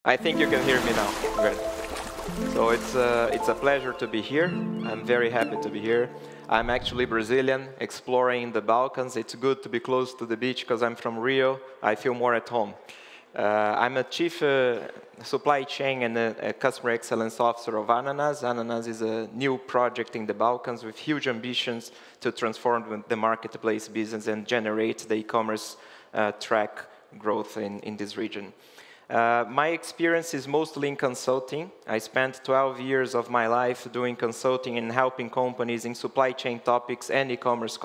I think you can hear me now. Good. So it's a pleasure to be here. I'm very happy to be here. I'm actually Brazilian, exploring the Balkans. It's good to be close to the beach because I'm from Rio. I feel more at home. I'm a chief supply chain and a customer excellence officer of Ananas. Ananas is a new project in the Balkans with huge ambitions to transform the marketplace business and generate the e-commerce track growth in this region. My experience is mostly in consulting. I spent 12 years of my life doing consulting and helping companies in supply chain topics and e-commerce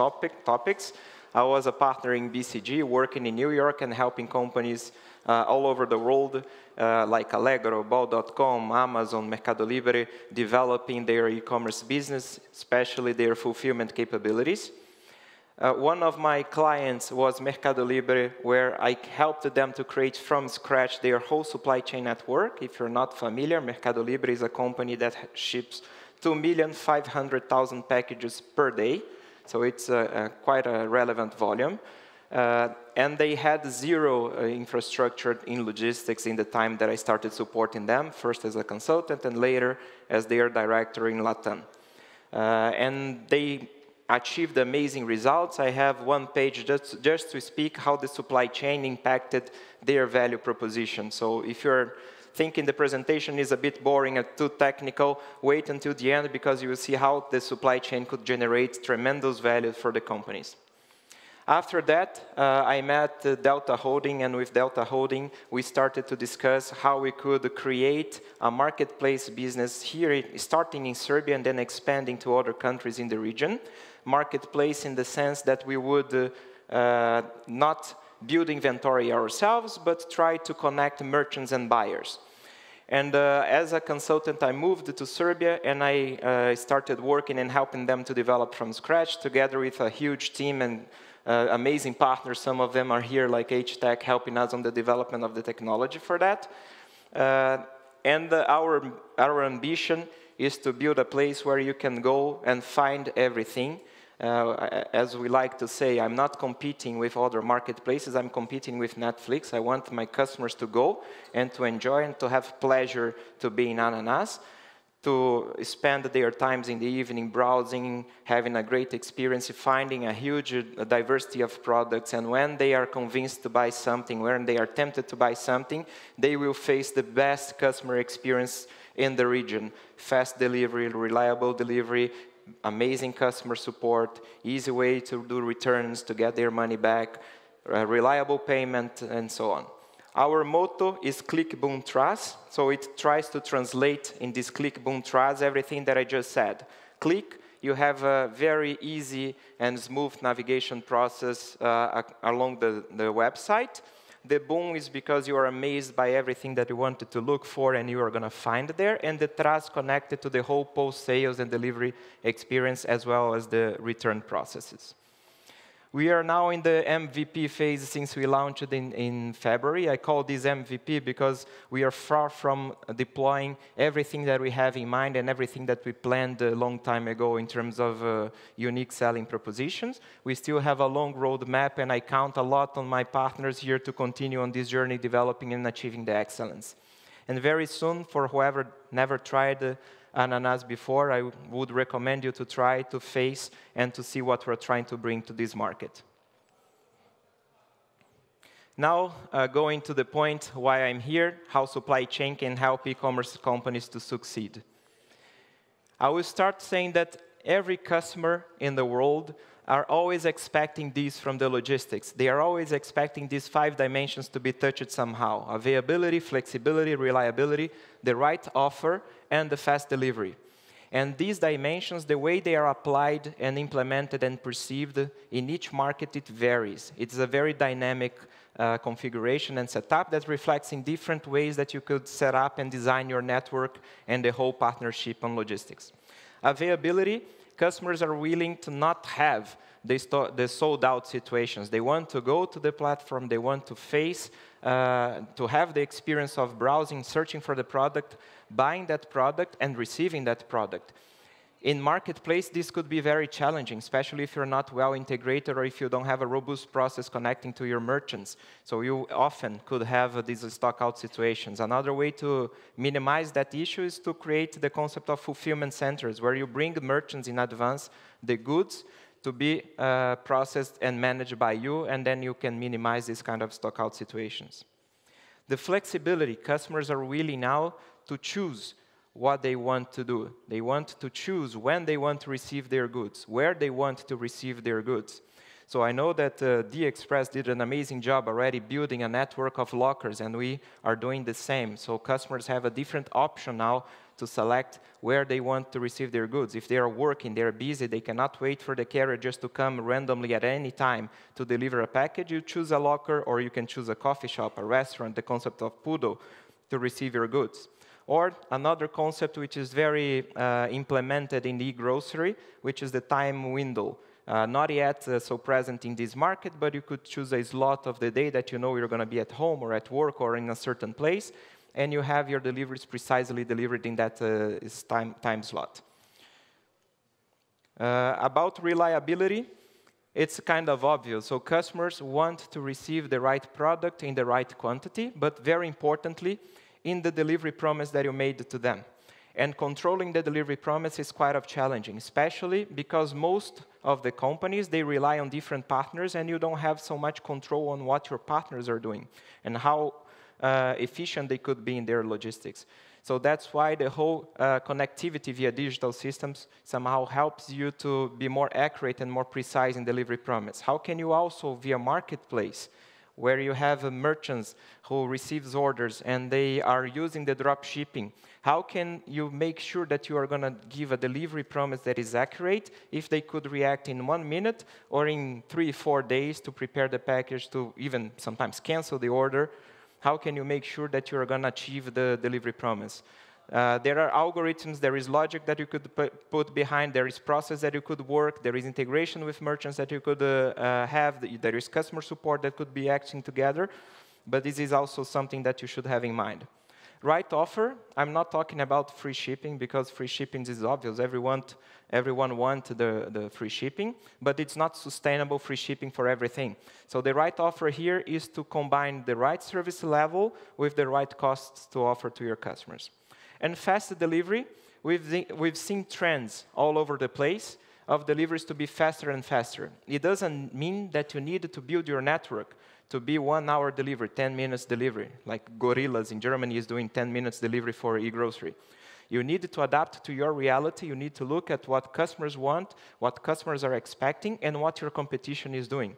topics. I was a partner in BCG, working in New York and helping companies all over the world, like Allegro, Bol.com, Amazon, Mercado Libre, developing their e-commerce business, especially their fulfillment capabilities. One of my clients was Mercado Libre, where I helped them to create from scratch their whole supply chain network. If you're not familiar, Mercado Libre is a company that ships 2,500,000 packages per day. So it's quite a relevant volume. And they had zero infrastructure in logistics in the time that I started supporting them, first as a consultant and later as their director in Latam. And they achieved amazing results. I have one page just to speak how the supply chain impacted their value proposition. So if you're thinking the presentation is a bit boring and too technical, wait until the end because you will see how the supply chain could generate tremendous value for the companies. After that, I met Delta Holding, and with Delta Holding, we started to discuss how we could create a marketplace business here, starting in Serbia and then expanding to other countries in the region. Marketplace in the sense that we would not build inventory ourselves, but try to connect merchants and buyers. And as a consultant, I moved to Serbia, and I started working and helping them to develop from scratch, together with a huge team and amazing partners. Some of them are here, like H-Tech, helping us on the development of the technology for that. And our ambition is to build a place where you can go and find everything. As we like to say, I'm not competing with other marketplaces, I'm competing with Netflix. I want my customers to go and to enjoy and to have pleasure to be in Ananas, to spend their times in the evening browsing, having a great experience, finding a huge diversity of products, and when they are convinced to buy something, when they are tempted to buy something, they will face the best customer experience in the region. Fast delivery, reliable delivery, amazing customer support, easy way to do returns, to get their money back, reliable payment, and so on. Our motto is Click, Boom, Trust, so it tries to translate in this Click, Boom, Trust everything that I just said. Click, you have a very easy and smooth navigation process along the website. The boom is because you are amazed by everything that you wanted to look for and you are going to find there. And the trust connected to the whole post-sales and delivery experience as well as the return processes. We are now in the MVP phase since we launched in February. I call this MVP because we are far from deploying everything that we have in mind and everything that we planned a long time ago in terms of unique selling propositions. We still have a long roadmap, and I count a lot on my partners here to continue on this journey, developing and achieving the excellence. And very soon, for whoever never tried Ananas before, I would recommend you to try to face and to see what we're trying to bring to this market. Now, going to the point why I'm here, how supply chain can help e-commerce companies to succeed. I will start saying that every customer in the world are always expecting this from the logistics. They are always expecting these 5 dimensions to be touched somehow: availability, flexibility, reliability, the right offer, and the fast delivery. And these dimensions, the way they are applied and implemented and perceived in each market, it varies. It's a very dynamic configuration and setup that reflects in different ways that you could set up and design your network and the whole partnership on logistics. Availability, customers are willing to not have the sold-out situations. They want to go to the platform, they want to face, to have the experience of browsing, searching for the product, buying that product, and receiving that product. In marketplace, this could be very challenging, especially if you're not well integrated or if you don't have a robust process connecting to your merchants. So you often could have these stock out situations. Another way to minimize that issue is to create the concept of fulfillment centers, where you bring merchants in advance the goods to be processed and managed by you, and then you can minimize this kind of stock out situations. The flexibility, customers are willing now to choose what they want to do. They want to choose when they want to receive their goods, where they want to receive their goods. So I know that D-Express did an amazing job already building a network of lockers, and we are doing the same. So customers have a different option now to select where they want to receive their goods. If they are working, they are busy, they cannot wait for the carrier just to come randomly at any time to deliver a package. You choose a locker, or you can choose a coffee shop, a restaurant, the concept of Pudo, to receive your goods. Or another concept which is very implemented in the e-grocery, which is the time window. Not yet so present in this market, but you could choose a slot of the day that you know you're going to be at home or at work or in a certain place, and you have your deliveries precisely delivered in that time slot. About reliability, it's kind of obvious. So customers want to receive the right product in the right quantity, but very importantly, in the delivery promise that you made to them. And controlling the delivery promise is quite challenging, especially because most of the companies, they rely on different partners, and you don't have so much control on what your partners are doing and how efficient they could be in their logistics. So that's why the whole connectivity via digital systems somehow helps you to be more accurate and more precise in delivery promise. How can you also, via marketplace, where you have merchants who receives orders and they are using the drop shipping, how can you make sure that you are going to give a delivery promise that is accurate if they could react in 1 minute or in 3-4 days to prepare the package, to even sometimes cancel the order? How can you make sure that you are going to achieve the delivery promise? There are algorithms, there is logic that you could put behind, there is process that you could work, there is integration with merchants that you could have, there is customer support that could be acting together, but this is also something that you should have in mind. Right offer, I'm not talking about free shipping, because free shipping is obvious, everyone wants the free shipping, but it's not sustainable free shipping for everything. So the right offer here is to combine the right service level with the right costs to offer to your customers. And fast delivery, we've seen trends all over the place of deliveries to be faster and faster. It doesn't mean that you need to build your network to be 1 hour delivery, 10 minutes delivery, like Gorillas in Germany is doing 10 minutes delivery for e-grocery. You need to adapt to your reality. You need to look at what customers want, what customers are expecting, and what your competition is doing.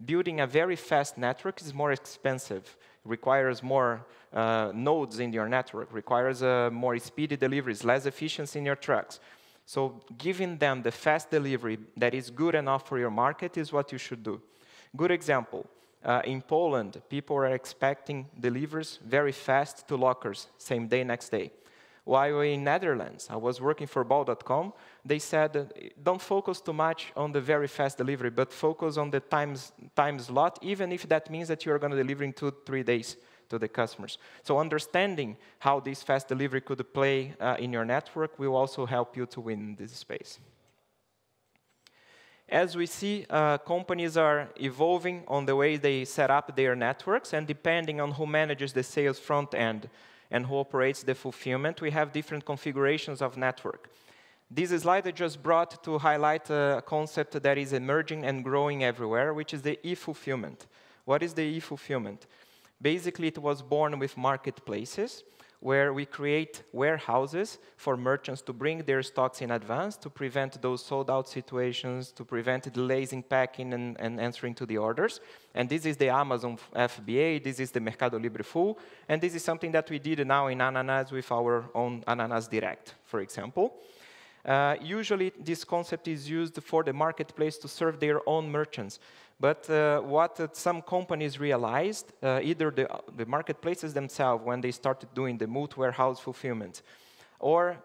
Building a very fast network is more expensive, requires more nodes in your network, requires more speedy deliveries, less efficiency in your trucks. So giving them the fast delivery that is good enough for your market is what you should do. Good example, in Poland, people are expecting deliveries very fast to lockers, same day, next day. While in Netherlands, I was working for bol.com, they said, don't focus too much on the very fast delivery, but focus on the time slot, even if that means that you're going to deliver in 2-3 days to the customers. So understanding how this fast delivery could play in your network will also help you to win in this space. As we see, companies are evolving on the way they set up their networks, and depending on who manages the sales front end and who operates the fulfillment, we have different configurations of network. This slide I just brought to highlight a concept that is emerging and growing everywhere, which is the e-fulfillment. What is the e-fulfillment? Basically, it was born with marketplaces, where we create warehouses for merchants to bring their stocks in advance to prevent those sold-out situations, to prevent delays in packing and answering to the orders. And this is the Amazon FBA, this is the Mercado Libre Full, and this is something that we did now in Ananas with our own Ananas Direct, for example. Usually, this concept is used for the marketplace to serve their own merchants. But what some companies realized, either the marketplaces themselves, when they started doing the multi-warehouse fulfillment, or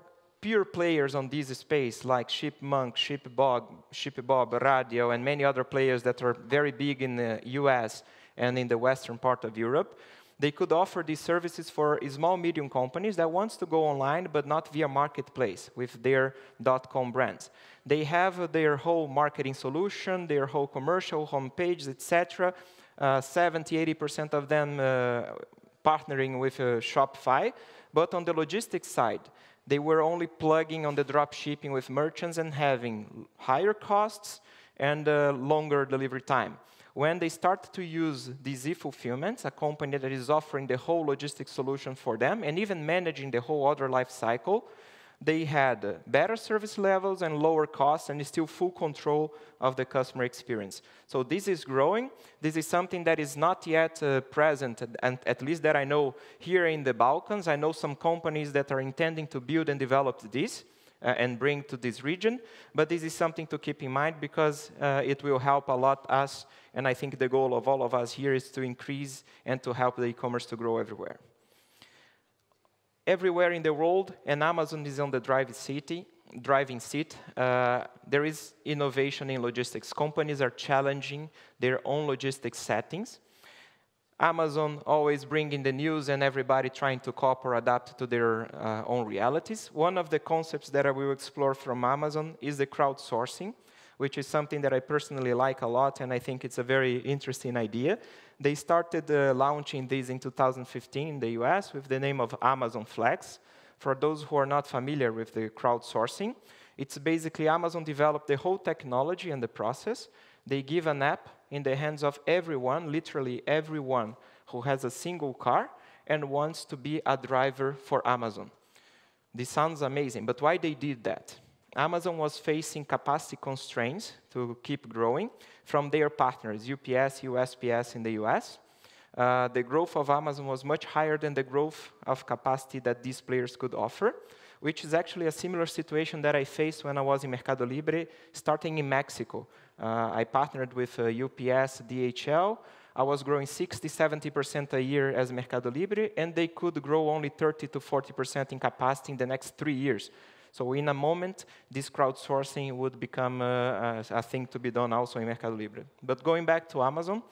pure players on this space, like Shipmonk, Shipbob, Radio, and many other players that are very big in the US and in the western part of Europe, They could offer these services for small, medium companies that wants to go online, but not via marketplace with their .com brands. They have their whole marketing solution, their whole commercial homepage, etc. 70–80% of them partnering with Shopify. But on the logistics side, they were only plugging on the drop shipping with merchants and having higher costs and longer delivery time. When they start to use these e-fulfillments, a company that is offering the whole logistics solution for them and even managing the whole order life cycle, they had better service levels and lower costs and still full control of the customer experience. So this is growing. This is something that is not yet present, and at least that I know here in the Balkans. I know some companies that are intending to build and develop this and bring to this region, but this is something to keep in mind because it will help a lot us, and I think the goal of all of us here is to increase and to help the e-commerce to grow everywhere. Everywhere in the world, and Amazon is on the driving seat, there is innovation in logistics. Companies are challenging their own logistics settings. Amazon always bringing the news and everybody trying to copy or adapt to their own realities. One of the concepts that I will explore from Amazon is the crowdsourcing, which is something that I personally like a lot, and I think it's a very interesting idea. They started launching this in 2015 in the US with the name of Amazon Flex. For those who are not familiar with the crowdsourcing, it's basically Amazon developed the whole technology and the process. They give an app in the hands of everyone, literally everyone, who has a single car and wants to be a driver for Amazon. This sounds amazing, but why they did that? Amazon was facing capacity constraints to keep growing from their partners, UPS, USPS in the US. The growth of Amazon was much higher than the growth of capacity that these players could offer, which is actually a similar situation that I faced when I was in Mercado Libre, starting in Mexico. I partnered with UPS, DHL. I was growing 60–70% a year as Mercado Libre, and they could grow only 30–40% in capacity in the next 3 years. So in a moment, this crowdsourcing would become a thing to be done also in Mercado Libre. But going back to Amazon,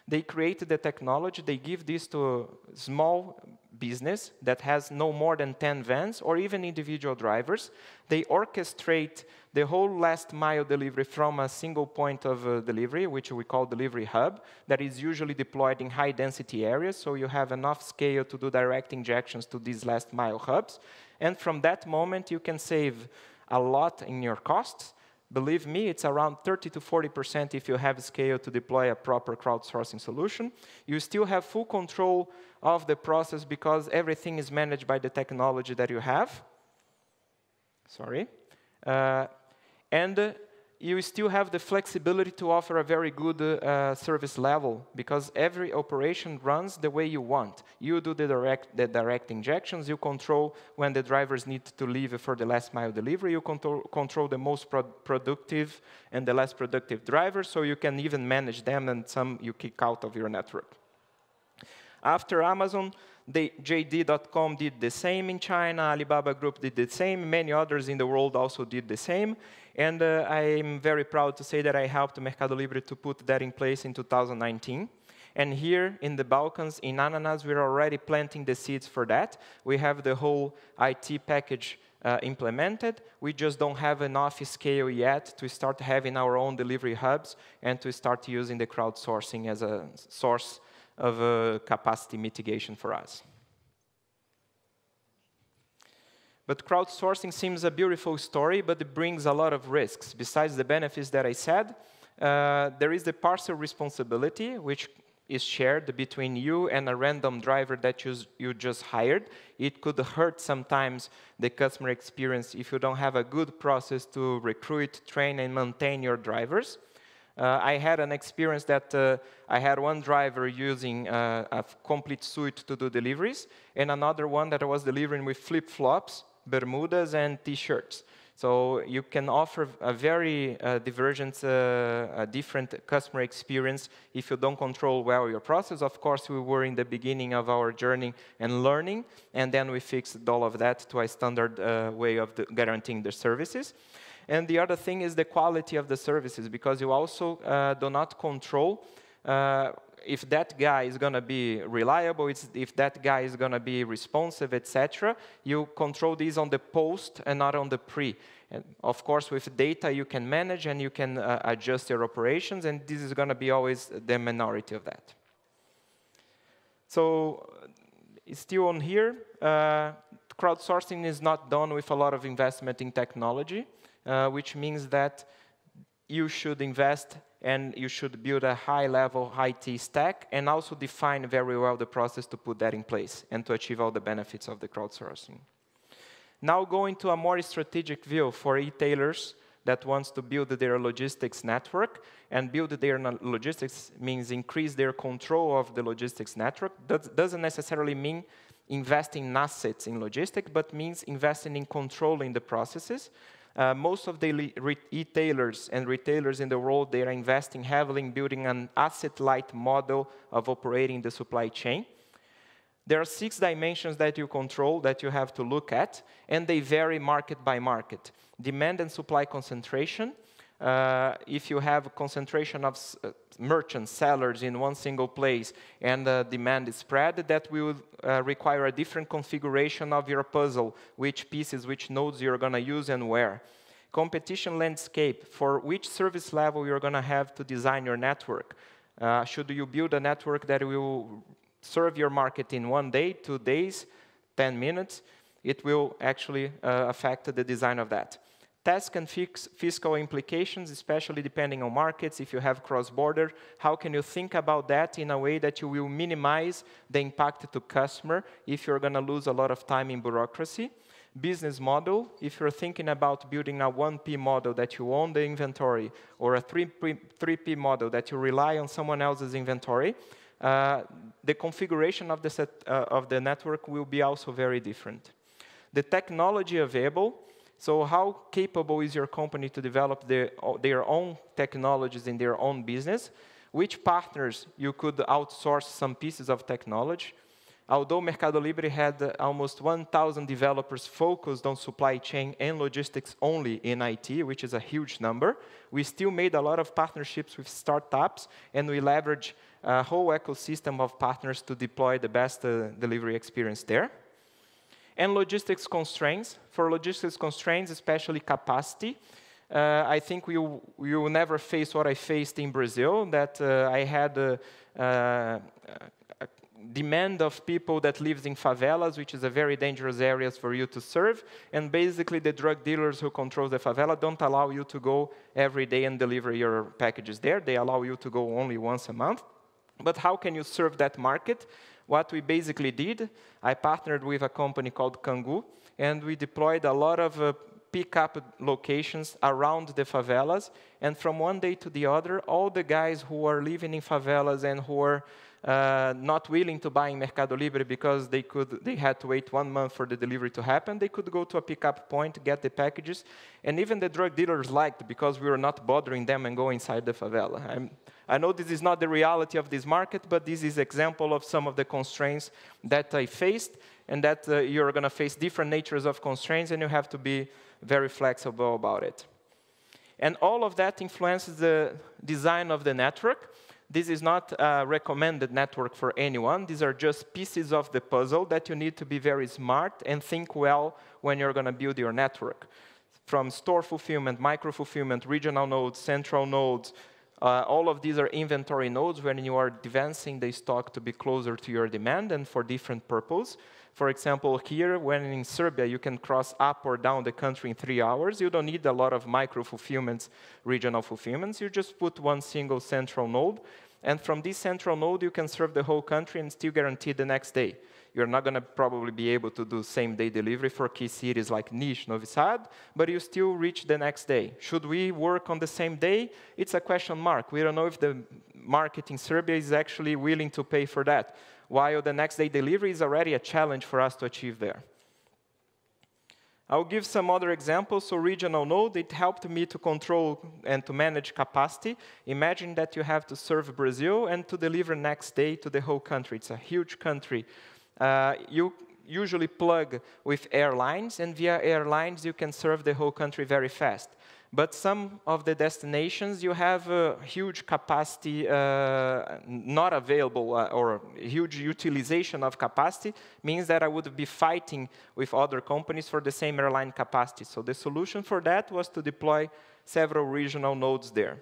they created the technology. They give this to a small business that has no more than 10 vans or even individual drivers. They orchestrate the whole last mile delivery from a single point of delivery, which we call delivery hub, that is usually deployed in high density areas. So you have enough scale to do direct injections to these last mile hubs. And from that moment, you can save a lot in your costs. Believe me, it's around 30–40% if you have scale to deploy a proper crowdsourcing solution. You still have full control of the process because everything is managed by the technology that you have. Sorry. And you still have the flexibility to offer a very good service level because every operation runs the way you want. You do the direct injections. You control when the drivers need to leave for the last mile delivery. You control the most productive and the less productive drivers, so you can even manage them, and some you kick out of your network. After Amazon, JD.com did the same in China, Alibaba Group did the same, many others in the world also did the same, and I'm very proud to say that I helped Mercado Libre to put that in place in 2019. And here in the Balkans, in Ananas, we're already planting the seeds for that. We have the whole IT package implemented. We just don't have enough scale yet to start having our own delivery hubs and to start using the crowdsourcing as a source of capacity mitigation for us. But crowdsourcing seems a beautiful story, but it brings a lot of risks. Besides the benefits that I said, there is the parcel responsibility, which is shared between you and a random driver that you just hired. It could hurt sometimes the customer experience if you don't have a good process to recruit, train, and maintain your drivers. I had an experience that I had one driver using a complete suite to do deliveries, and another one that I was delivering with flip-flops, Bermudas, and T-shirts. So you can offer a very divergent, different customer experience if you don't control well your process. Of course, we were in the beginning of our journey and learning, and then we fixed all of that to a standard way of guaranteeing the services. And the other thing is the quality of the services, because you also do not control. if that guy is going to be reliable, if that guy is going to be responsive, etc. You control these on the post and not on the pre. And of course, with data, you can manage and you can adjust your operations, and this is going to be always the minority of that. So still on here, crowdsourcing is not done with a lot of investment in technology, which means that you should invest and you should build a high-level IT stack and also define very well the process to put that in place and to achieve all the benefits of the crowdsourcing. Now going to a more strategic view for retailers that wants to build their logistics network, and build their logistics means increase their control of the logistics network. That doesn't necessarily mean investing in assets in logistics, but means investing in controlling the processes. Most of the retailers and retailers in the world, they are investing heavily in building an asset-light model of operating the supply chain. There are 6 dimensions that you control, that you have to look at, and they vary market by market. Demand and supply concentration. If you have a concentration of merchants, sellers in one single place, and demand is spread, that will require a different configuration of your puzzle, which pieces, which nodes you're going to use and where. Competition landscape, for which service level you're going to have to design your network. Should you build a network that will serve your market in 1 day, 2 days, 10 minutes? It will actually affect the design of that. Task and fiscal implications, especially depending on markets. If you have cross-border, how can you think about that in a way that you will minimize the impact to customer if you're going to lose a lot of time in bureaucracy? Business model, if you're thinking about building a 1P model that you own the inventory, or a 3P model that you rely on someone else's inventory, the configuration of the network will be also very different. The technology available. So how capable is your company to develop their own technologies in their own business? Which partners you could outsource some pieces of technology? Although Mercado Libre had almost 1,000 developers focused on supply chain and logistics only in IT, which is a huge number, we still made a lot of partnerships with startups, and we leverage a whole ecosystem of partners to deploy the best delivery experience there. And logistics constraints. For logistics constraints, especially capacity, I think we will never face what I faced in Brazil, that I had a demand of people that lives in favelas, which is a very dangerous area for you to serve, and basically the drug dealers who control the favela don't allow you to go every day and deliver your packages there. They allow you to go only once a month. But how can you serve that market? What we basically did, I partnered with a company called Kangu, and we deployed a lot of pickup locations around the favelas, and from one day to the other, all the guys who are living in favelas and who are not willing to buy in Mercado Libre because they had to wait 1 month for the delivery to happen, they could go to a pickup point, get the packages, and even the drug dealers liked, because we were not bothering them and go inside the favela. I know this is not the reality of this market, but this is an example of some of the constraints that I faced, and that you're going to face different natures of constraints, and you have to be very flexible about it. And all of that influences the design of the network. This is not a recommended network for anyone. These are just pieces of the puzzle that you need to be very smart and think well when you're going to build your network. From store fulfillment, micro-fulfillment, regional nodes, central nodes, all of these are inventory nodes when you are advancing the stock to be closer to your demand and for different purposes. For example, here, when in Serbia, you can cross up or down the country in 3 hours. You don't need a lot of micro-fulfillments, regional fulfillments. You just put one single central node. And from this central node, you can serve the whole country and still guarantee the next day. You're not going to probably be able to do same-day delivery for key cities like Niš, Novi Sad, but you still reach the next day. Should we work on the same day? It's a question mark. We don't know if the market in Serbia is actually willing to pay for that, while the next day delivery is already a challenge for us to achieve there. I'll give some other examples. So regional node, it helped me to control and to manage capacity. Imagine that you have to serve Brazil and to deliver next day to the whole country. It's a huge country. You usually plug with airlines, and via airlines you can serve the whole country very fast. But some of the destinations, you have a huge capacity not available, or huge utilization of capacity, means that I would be fighting with other companies for the same airline capacity. So the solution for that was to deploy several regional nodes there.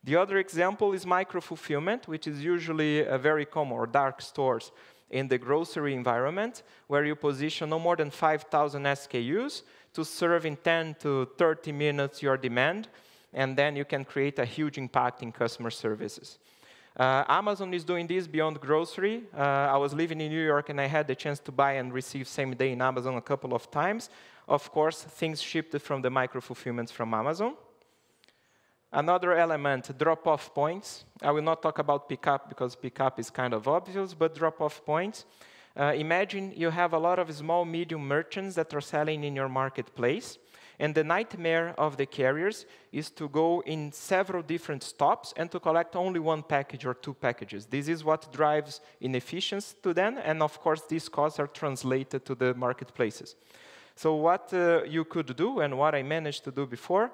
The other example is micro-fulfillment, which is usually a very common, or dark stores in the grocery environment, where you position no more than 5,000 SKUs to serve in 10 to 30 minutes your demand, and then you can create a huge impact in customer services. Amazon is doing this beyond grocery. I was living in New York, and I had the chance to buy and receive same day in Amazon a couple of times. Of course, things shifted from the micro-fulfillments from Amazon. Another element, drop-off points. I will not talk about pickup because pickup is kind of obvious, but drop-off points. Imagine you have a lot of small, medium merchants that are selling in your marketplace, and the nightmare of the carriers is to go in several different stops and to collect only one package or two packages. This is what drives inefficiency to them, and of course, these costs are translated to the marketplaces. So what you could do, and what I managed to do before,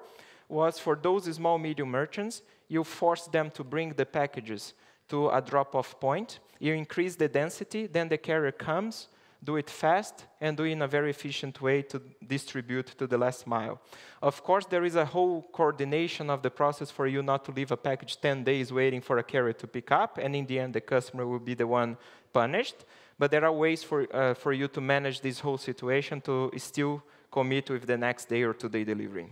was for those small, medium merchants, you force them to bring the packages to a drop-off point. You increase the density, then the carrier comes, do it fast, and do it in a very efficient way to distribute to the last mile. Of course, there is a whole coordination of the process for you not to leave a package 10 days waiting for a carrier to pick up, and in the end, the customer will be the one punished. But there are ways for you to manage this whole situation to still commit with the next day or two-day delivery.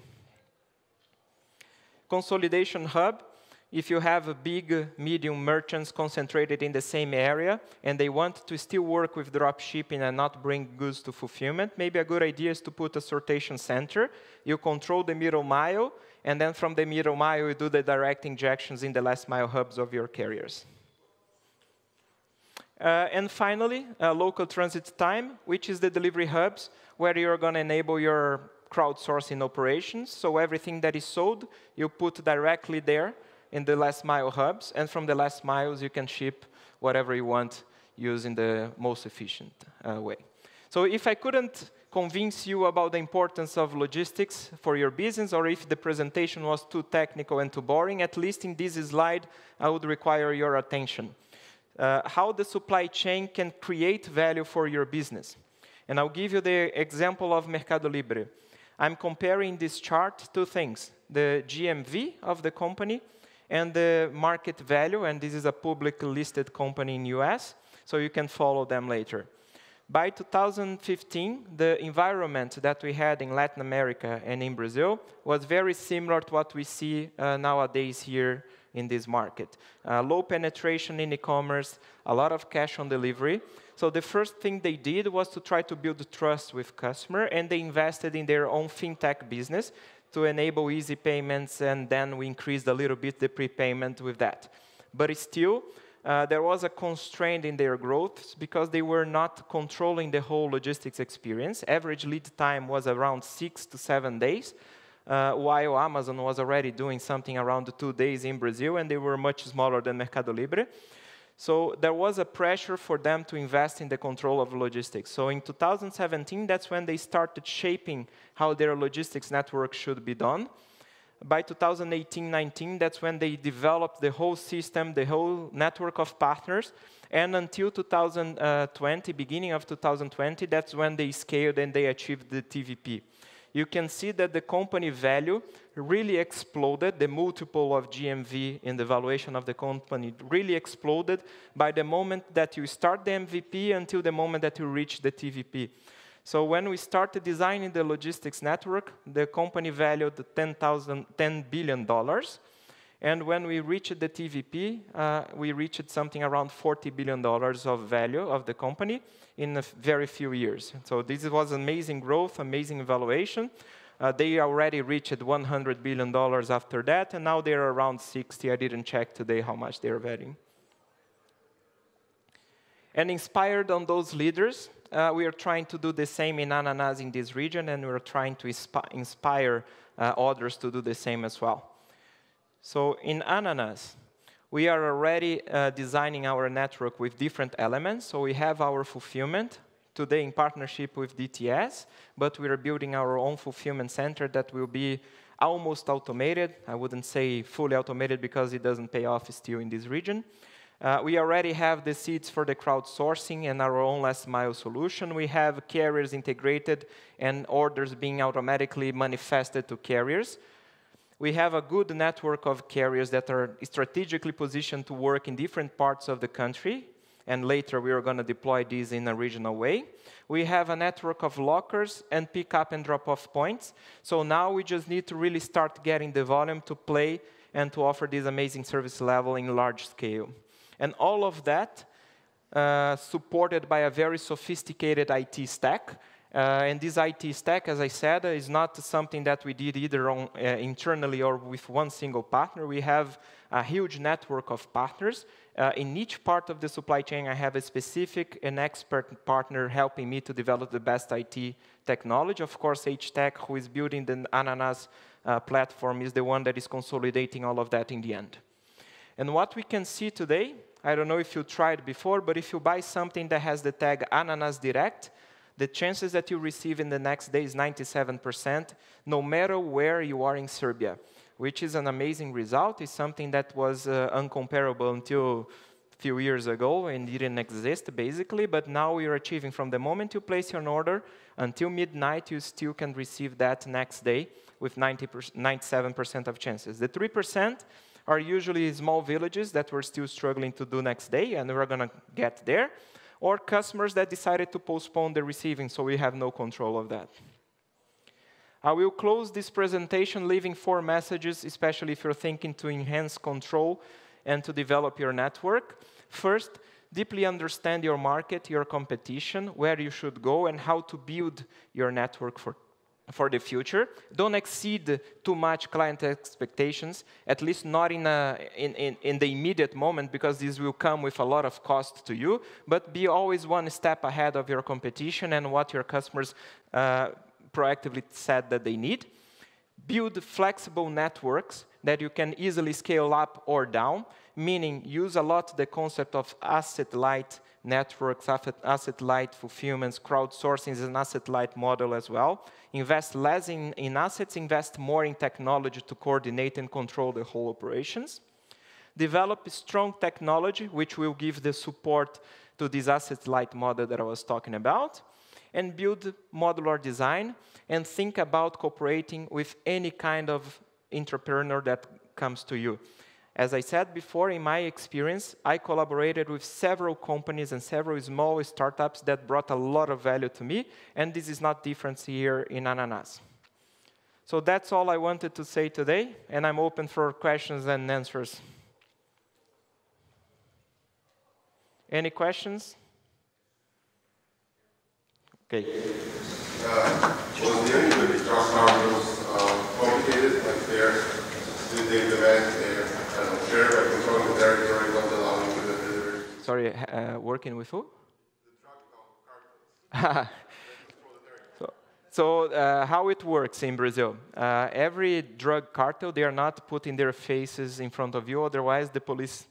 Consolidation hub. If you have a big, medium merchants concentrated in the same area, and they want to still work with drop shipping and not bring goods to fulfillment, maybe a good idea is to put a sortation center. You control the middle mile, and then from the middle mile, you do the direct injections in the last mile hubs of your carriers. And finally, local transit time, which is the delivery hubs, where you're going to enable your crowdsourcing operations. So everything that is sold, you put directly there in the last mile hubs, and from the last miles, you can ship whatever you want using the most efficient way. So if I couldn't convince you about the importance of logistics for your business, or if the presentation was too technical and too boring, at least in this slide, I would require your attention. How the supply chain can create value for your business. And I'll give you the example of Mercado Libre. I'm comparing this chart two things, the GMV of the company and the market value, and this is a publicly listed company in US, so you can follow them later. By 2015, the environment that we had in Latin America and in Brazil was very similar to what we see nowadays here in this market. Low penetration in e-commerce, a lot of cash on delivery. So the first thing they did was to try to build trust with customer, and they invested in their own fintech business to enable easy payments, and then we increased a little bit the prepayment with that. But still, there was a constraint in their growth because they were not controlling the whole logistics experience. Average lead time was around 6 to 7 days, while Amazon was already doing something around 2 days in Brazil, and they were much smaller than Mercado Libre. So there was a pressure for them to invest in the control of logistics. So in 2017, that's when they started shaping how their logistics network should be done. By 2018-19, that's when they developed the whole system, the whole network of partners. And until 2020, beginning of 2020, that's when they scaled and they achieved the TVP. You can see that the company value really exploded. The multiple of GMV in the valuation of the company really exploded by the moment that you start the MVP until the moment that you reach the TVP. So when we started designing the logistics network, the company valued $10 billion. And when we reached the TVP, we reached something around $40 billion of value of the company in a very few years. So this was amazing growth, amazing valuation. They already reached $100 billion after that, and now they're around 60. I didn't check today how much they're valuing. And inspired on those leaders, we are trying to do the same in Ananas in this region, and we're trying to inspire others to do the same as well. So in Ananas, we are already designing our network with different elements. So we have our fulfillment, today in partnership with DTS, but we are building our own fulfillment center that will be almost automated. I wouldn't say fully automated because it doesn't pay off still in this region. We already have the seeds for the crowdsourcing and our own last mile solution. We have carriers integrated and orders being automatically manifested to carriers. We have a good network of carriers that are strategically positioned to work in different parts of the country, and later we are going to deploy these in a regional way. We have a network of lockers and pick-up and drop-off points. So now we just need to really start getting the volume to play and to offer this amazing service level in large scale. And all of that supported by a very sophisticated IT stack. And this IT stack, as I said, is not something that we did either on, internally or with one single partner. We have a huge network of partners. In each part of the supply chain, I have a specific and expert partner helping me to develop the best IT technology. Of course, HTech, who is building the Ananas platform, is the one that is consolidating all of that in the end. And what we can see today, I don't know if you tried before, but if you buy something that has the tag Ananas Direct, the chances that you receive in the next day is 97%, no matter where you are in Serbia, which is an amazing result. It's something that was uncomparable until a few years ago and didn't exist, basically. But now we are achieving from the moment you place your order until midnight, you still can receive that next day with 97% of chances. The 3% are usually small villages that we're still struggling to do next day, and we're going to get there, or customers that decided to postpone the receiving, so we have no control of that. I will close this presentation leaving 4 messages, especially if you're thinking to enhance control and to develop your network. First, deeply understand your market, your competition, where you should go, and how to build your network for the future. Don't exceed too much client expectations, at least not in the immediate moment, because this will come with a lot of cost to you, but be always one step ahead of your competition and what your customers proactively said that they need. Build flexible networks that you can easily scale up or down, meaning use a lot the concept of asset-light networks, asset-light fulfillments. Crowdsourcing is an asset-light model as well. Invest less in assets, invest more in technology to coordinate and control the whole operations. Develop strong technology, which will give the support to this asset-light model that I was talking about. And build modular design, and think about cooperating with any kind of entrepreneur that comes to you. As I said before, in my experience, I collaborated with several companies and several small startups that brought a lot of value to me, and this is not different here in Ananas. So that's all I wanted to say today, and I'm open for questions and answers. Any questions? Okay. Was the only drop modules complicated? Like did they demand their share by controlling the territory, not allowing the delivery? Sorry, working with who? The drug cartels. So how it works in Brazil? Every drug cartel, they are not putting their faces in front of you, otherwise the police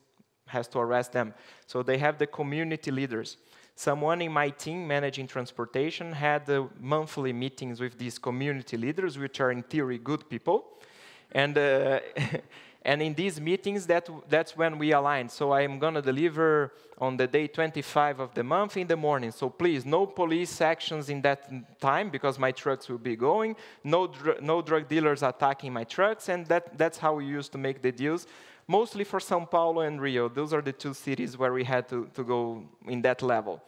has to arrest them. So they have the community leaders. Someone in my team managing transportation had monthly meetings with these community leaders, which are in theory good people. And, and in these meetings, that's when we align. So I'm going to deliver on the day 25 of the month in the morning. So please, no police actions in that time, because my trucks will be going. No drug dealers attacking my trucks. And that's how we used to make the deals. Mostly for São Paulo and Rio. Those are the 2 cities where we had to go in that level.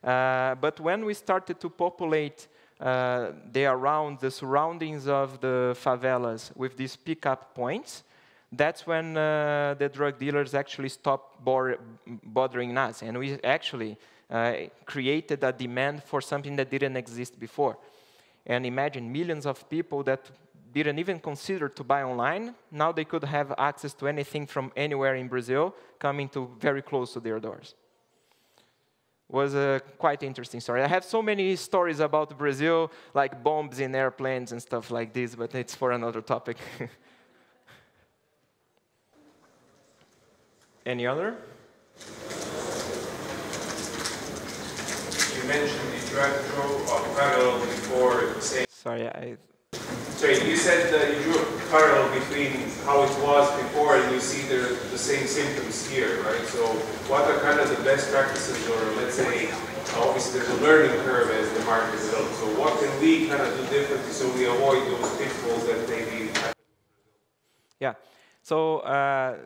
But when we started to populate the surroundings of the favelas with these pickup points, that's when the drug dealers actually stopped bothering us. And we actually created a demand for something that didn't exist before. And imagine millions of people that didn't even consider to buy online. Now they could have access to anything from anywhere in Brazil coming to very close to their doors. Was a quite interesting story. I have so many stories about Brazil, like bombs in airplanes and stuff like this, but it's for another topic. Any other? You mentioned the drug parallel before saying... Sorry, So you said that you drew a parallel between how it was before and you see the same symptoms here, right? So what are kind of the best practices, or let's say, obviously there's a learning curve as the market develops. So what can we kind of do differently so we avoid those pitfalls that maybe happen? Yeah. So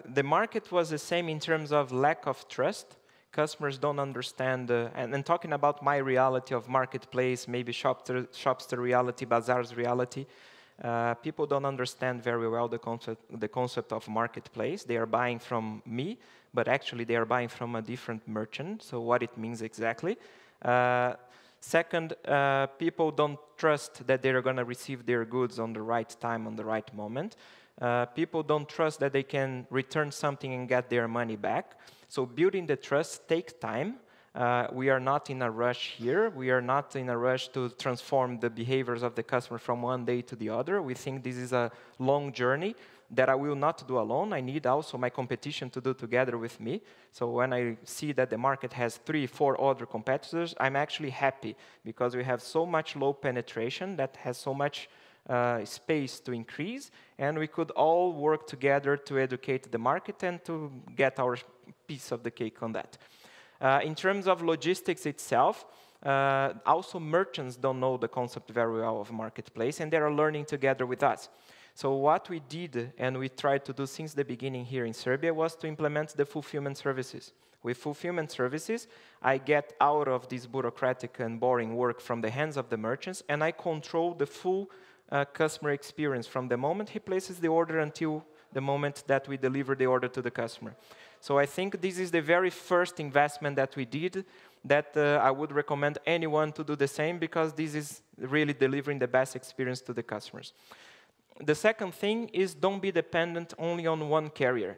the market was the same in terms of lack of trust. Customers don't understand, and talking about my reality of marketplace, maybe Shopster reality, Bazaar's reality, people don't understand very well the concept of marketplace. They are buying from me, but actually they are buying from a different merchant, so what it means exactly. Second, people don't trust that they're going to receive their goods on the right time, on the right moment. People don't trust that they can return something and get their money back. So building the trust takes time. We are not in a rush here. We are not in a rush to transform the behaviors of the customer from one day to the other. We think this is a long journey that I will not do alone. I need also my competition to do together with me. So when I see that the market has 3, 4 other competitors, I'm actually happy because we have so much low penetration that has so much space to increase, and we could all work together to educate the market and to get our piece of the cake on that. In terms of logistics itself, also merchants don't know the concept very well of marketplace, and they are learning together with us. So what we did, and we tried to do since the beginning here in Serbia, was to implement the fulfillment services. With fulfillment services, I get out of this bureaucratic and boring work from the hands of the merchants, and I control the full customer experience from the moment he places the order until the moment that we deliver the order to the customer. So I think this is the very first investment that we did that I would recommend anyone to do the same, because this is really delivering the best experience to the customers. The second thing is don't be dependent only on one carrier.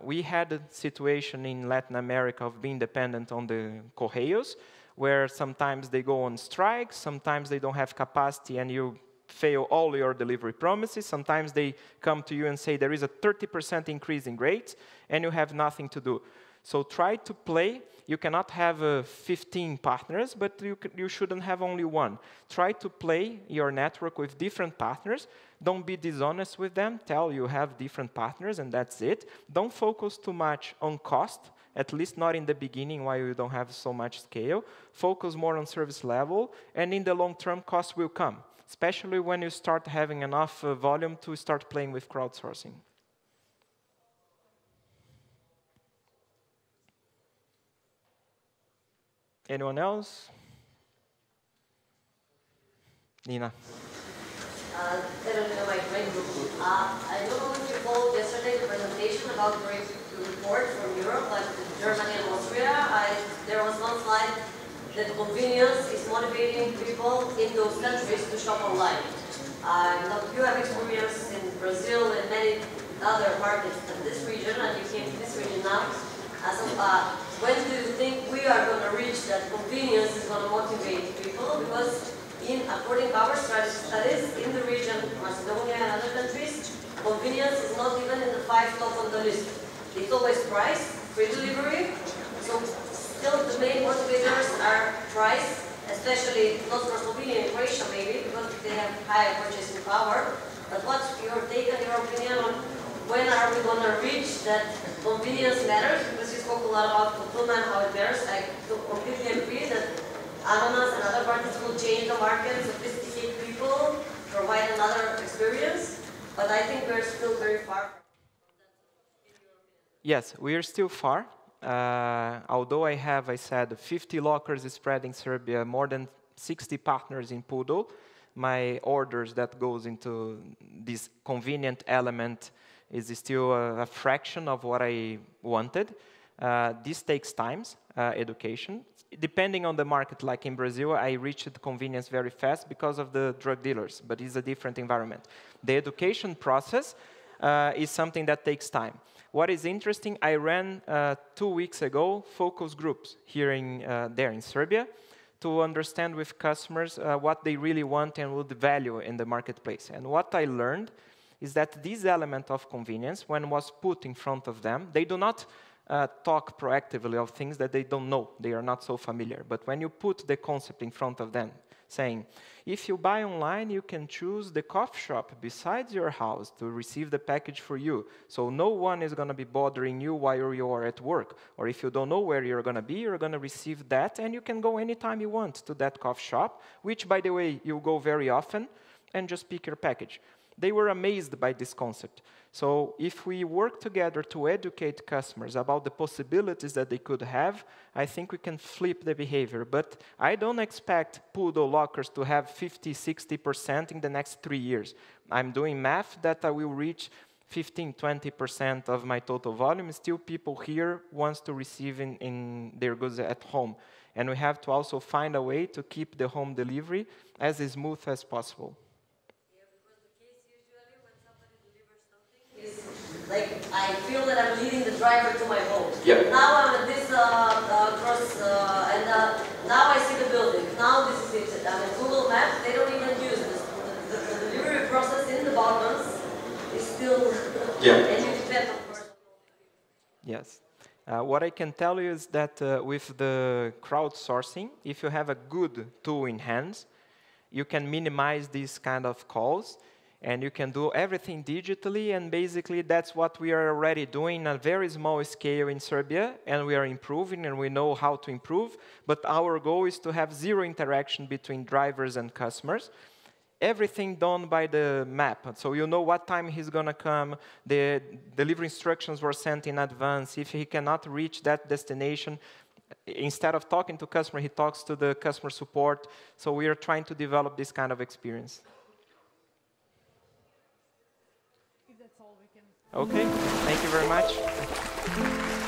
We had a situation in Latin America of being dependent on the Correios, where sometimes they go on strike, sometimes they don't have capacity and you fail all your delivery promises. Sometimes they come to you and say there is a 30% increase in rates and you have nothing to do. So try to play. You cannot have 15 partners, but you shouldn't have only one. Try to play your network with different partners. Don't be dishonest with them. Tell you have different partners and that's it. Don't focus too much on cost, at least not in the beginning while you don't have so much scale. Focus more on service level, and in the long term, cost will come, especially when you start having enough volume to start playing with crowdsourcing. Anyone else? Nina. I don't know if you followed yesterday the presentation about the report from Europe, like Germany and Austria. There was one slide that convenience is motivating people in those countries to shop online. You have experience in Brazil and many other markets in this region, and you came to this region now. When do you think we are going to reach that convenience is going to motivate people? Because according to our studies in the region, Macedonia and other countries, convenience is not even in the 5 top on the list. It's always price, free delivery. So still the main motivators are price, especially not for Slovenia and Croatia maybe, because they have higher purchasing power. But what's your take and your opinion on when are we going to reach that convenience matters? Because you spoke a lot about fulfillment, how it matters. I completely agree that Ananas and other partners will change the market, sophisticate people, provide another experience. But I think we're still very far from that. Yes, we are still far. Although I said, 50 lockers spread in Serbia, more than 60 partners in Poodle, my orders that goes into this convenient element is still a fraction of what I wanted. This takes time, education. Depending on the market, like in Brazil, I reached convenience very fast because of the drug dealers, but it's a different environment. The education process is something that takes time. What is interesting, I ran 2 weeks ago focus groups here there in Serbia to understand with customers what they really want and would value in the marketplace. And what I learned is that this element of convenience, when was put in front of them, they do not talk proactively of things that they don't know. They are not so familiar. But when you put the concept in front of them, saying, if you buy online, you can choose the coffee shop besides your house to receive the package for you. So no one is going to be bothering you while you are at work. Or if you don't know where you're going to be, you're going to receive that, and you can go anytime you want to that coffee shop, which, by the way, you go very often, and just pick your package. They were amazed by this concept. So if we work together to educate customers about the possibilities that they could have, I think we can flip the behavior. But I don't expect Poodle lockers to have 50, 60% in the next 3 years. I'm doing math that I will reach 15, 20% of my total volume. Still, people here wants to receive in their goods at home. And we have to also find a way to keep the home delivery as smooth as possible. Like, I feel that I'm leading the driver to my home. Yeah. Now I'm at this cross, and now I see the building. Now this is it. I'm in Google Maps. They don't even use this. The delivery process in the Balkans is still, and you depend on person. Yes. What I can tell you is that with the crowdsourcing, if you have a good tool in hands, you can minimize these kind of calls. And you can do everything digitally, and basically that's what we are already doing on a very small scale in Serbia, and we are improving, and we know how to improve. But our goal is to have zero interaction between drivers and customers. Everything done by the map. So you know what time he's going to come. The delivery instructions were sent in advance. If he cannot reach that destination, instead of talking to customer, he talks to the customer support. So we are trying to develop this kind of experience. Okay, thank you very much.